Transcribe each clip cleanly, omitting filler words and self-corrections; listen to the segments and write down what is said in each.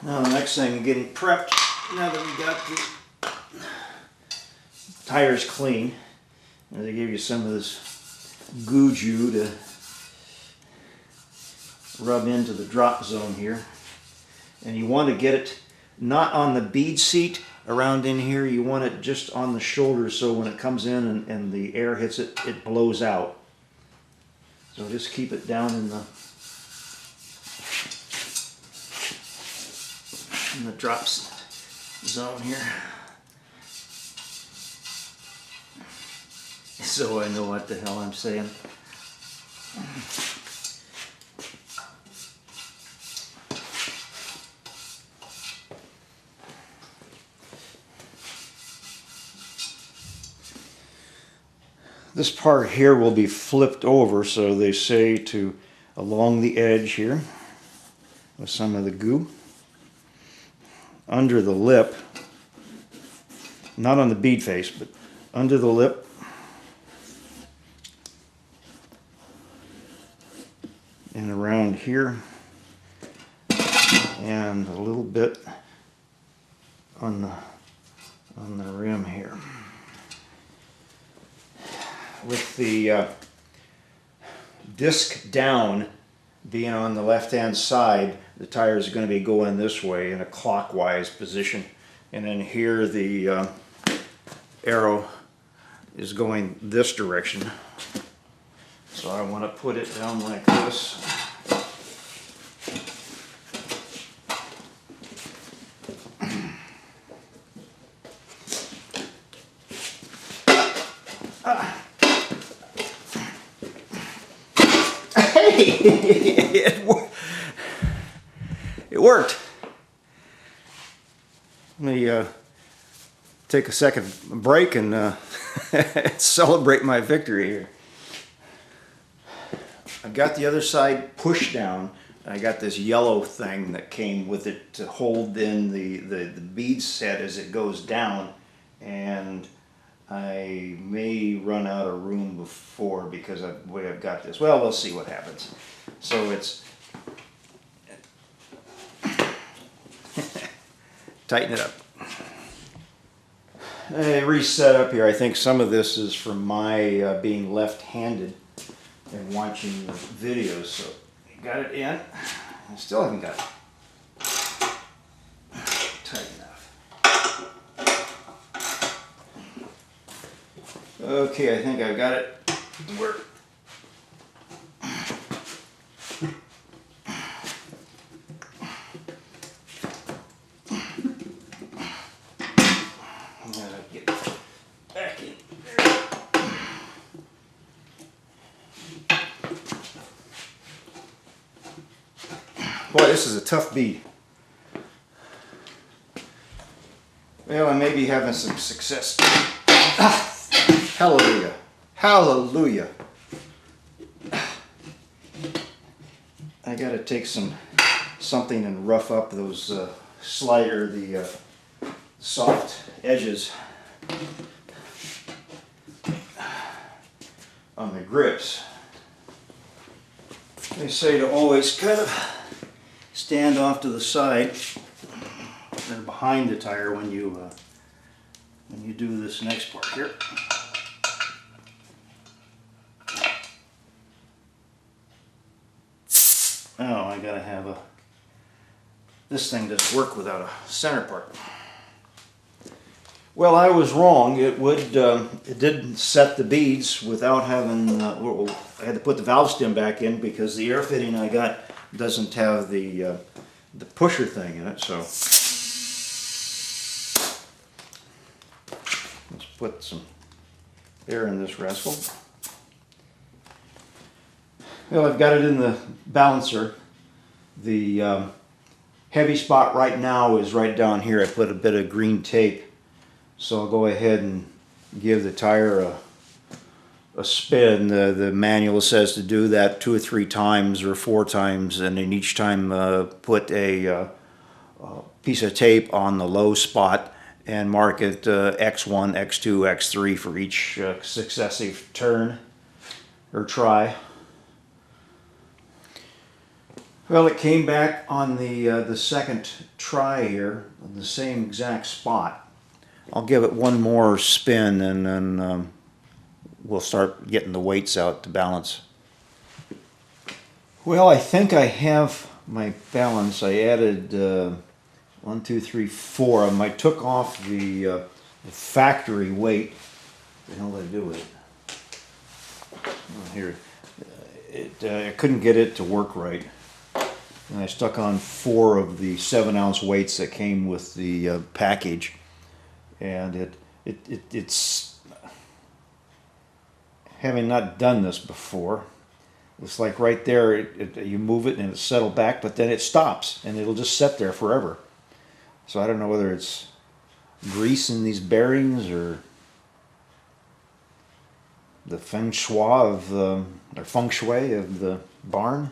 Now the next thing, getting prepped, now that we got the tires clean, they give you some of this Guju to rub into the drop zone here. And you want to get it not on the bead seat around in here, you want it just on the shoulder so when it comes in and the air hits it, it blows out. So just keep it down in the drops zone here, so I know what the hell I'm saying. This part here will be flipped over, so they say to along the edge here with some of the goo. Under the lip, not on the bead face, but under the lip, and around here, and a little bit on the rim here. With the disc down being on the left-hand side, the tires are going to be going this way in a clockwise position, and then here the arrow is going this direction. So I want to put it down like this. Hey! It worked. Let me take a second break and celebrate my victory here. I've got the other side pushed down. I got this yellow thing that came with it to hold in the bead set as it goes down, and I may run out of room before because of the way I've got this. Well, we'll see what happens. So it's tighten it up. I reset up here. I think some of this is from my being left-handed and watching the videos. So got it in. I still haven't got it tight enough. Okay, I think I've got it to work. Boy, this is a tough bead. Well, I may be having some success. Ah, hallelujah. Hallelujah. I gotta take something and rough up those the soft edges on the grips. They say to always kind of stand off to the side and behind the tire when you do this next part here. Oh, I gotta have this thing doesn't work without a center part. Well, I was wrong. It did set the beads without having. I had to put the valve stem back in because the air fitting I got doesn't have the pusher thing in it. So let's put some air in this rascal. Well, I've got it in the balancer. The heavy spot right now is right down here. I put a bit of green tape, so I'll go ahead and give the tire a spin. The manual says to do that 2 or 3 times or 4 times, and then each time put a piece of tape on the low spot and mark it X1, X2, X3 for each successive turn or try. Well, it came back on the second try here on the same exact spot. I'll give it one more spin, and then we'll start getting the weights out to balance. Well, I think I have my balance. I added 1, 2, 3, 4 of them. I took off the factory weight. What the hell did I do with it? Oh, here. I couldn't get it to work right. And I stuck on 4 of the 7-ounce weights that came with the package. And it's, having not done this before, it's like right there, you move it and it settle back, but then it stops and it'll just sit there forever. So I don't know whether it's grease in these bearings or the feng shui of the barn.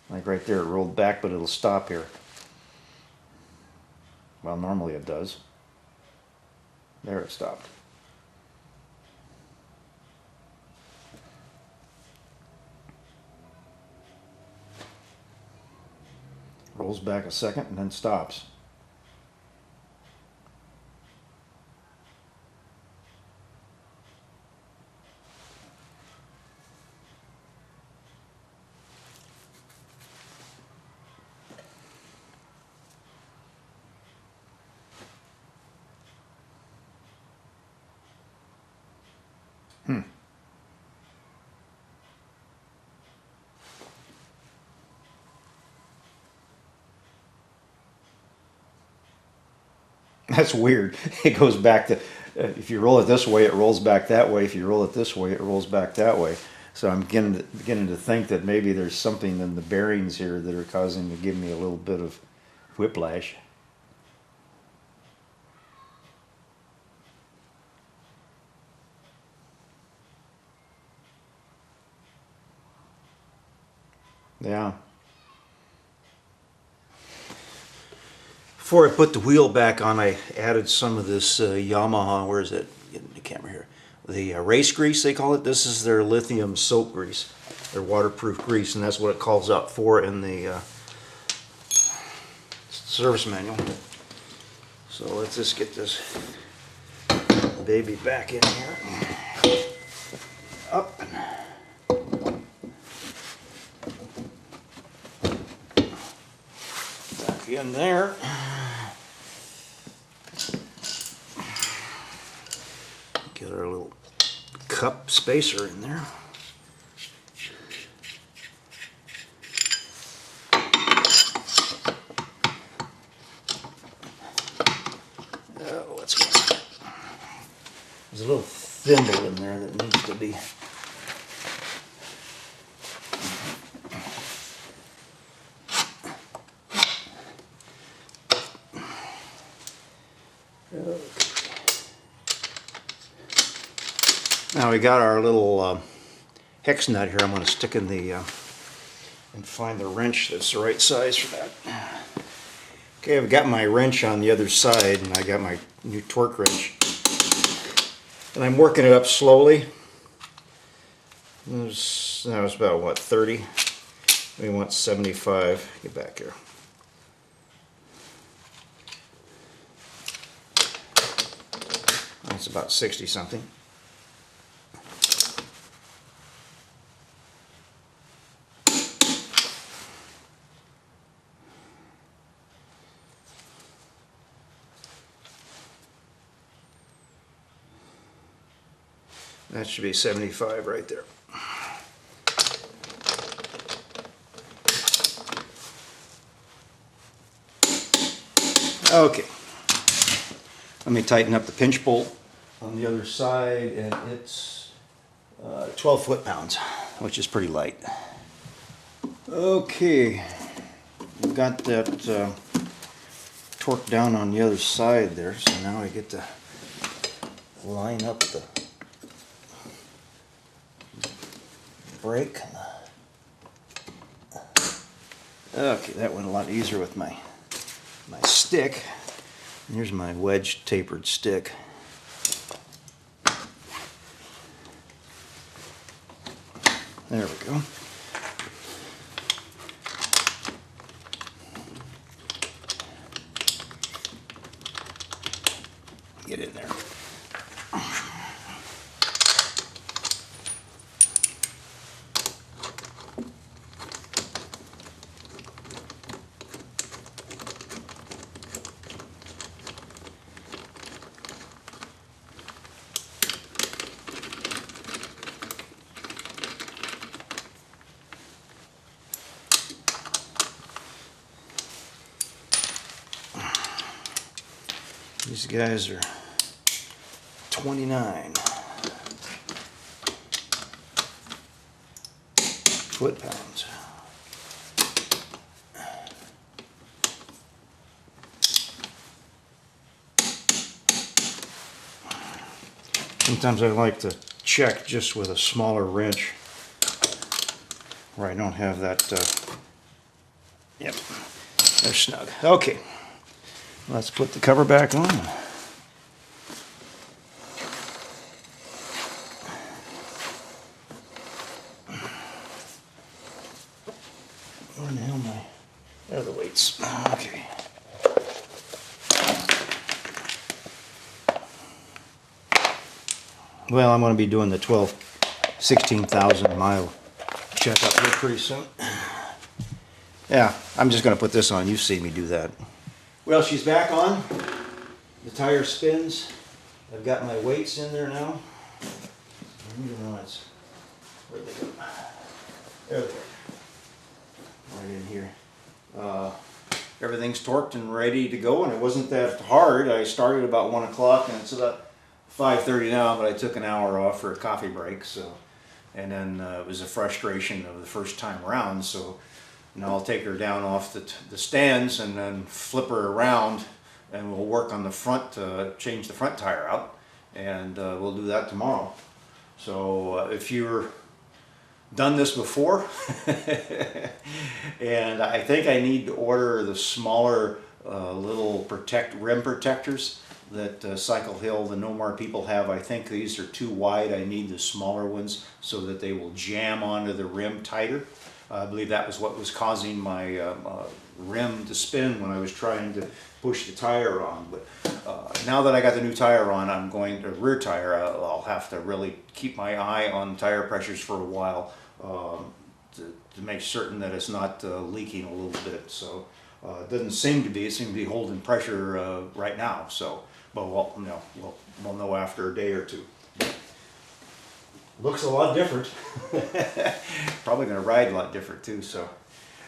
Like right there, it rolled back, but it'll stop here. Well, normally it does. There, it stopped. Rolls back a second and then stops. That's weird. It goes back to, if you roll it this way, it rolls back that way. If you roll it this way, it rolls back that way. So I'm beginning to think that maybe there's something in the bearings here that are causing to give me a little bit of whiplash. Yeah. Before I put the wheel back on, I added some of this Yamaha, where is it? Getting the camera here. The race grease, they call it. This is their lithium soap grease, their waterproof grease, and that's what it calls out for in the service manual. So let's just get this baby back in here. Up. Back in there. Get our little cup spacer in there. Oh, what's going on? There's a little thimble in there that needs to be. Now we got our little hex nut here. I'm going to stick in the and find the wrench that's the right size for that. Okay, I've got my wrench on the other side, and I got my new torque wrench, and I'm working it up slowly. That was about what, 30? We want 75. Get back here. That's about 60 something. That should be 75 right there. Okay. Let me tighten up the pinch bolt on the other side, and it's 12 foot-pounds, which is pretty light. Okay. We've got that torqued down on the other side there, so now I get to line up the brake. Okay, that went a lot easier with my stick. And here's my wedge tapered stick. There we go. Get in there. These guys are 29 foot-pounds. Sometimes I like to check just with a smaller wrench where I don't have that. Yep, they're snug. Okay. Let's put the cover back on. Where in the hell am I? There are the weights. Okay. Well, I'm going to be doing the 16,000 mile checkup here pretty soon. Yeah, I'm just going to put this on. You've seen me do that. Well, she's back on. The tire spins. I've got my weights in there now. Where'd they go? There they are. Right in here. Everything's torqued and ready to go, and it wasn't that hard. I started about 1 o'clock, and it's about 5:30 now, but I took an hour off for a coffee break. So, and then it was a frustration of the first time around. So now I'll take her down off the stands and then flip her around, and we'll work on the front to change the front tire out, and we'll do that tomorrow. So if you're done this before, and I think I need to order the smaller little rim protectors that Cycle Hill, the No More people have. I think these are too wide. I need the smaller ones so that they will jam onto the rim tighter. I believe that was what was causing my rim to spin when I was trying to push the tire on. But now that I got the new tire on, I'm going to rear tire. I'll have to really keep my eye on tire pressures for a while to make certain that it's not leaking a little bit. So it doesn't seem to be. It seems to be holding pressure right now. So, but we'll know after a day or two. Looks a lot different. Probably going to ride a lot different too. So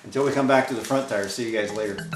until we come back to the front tire, see you guys later.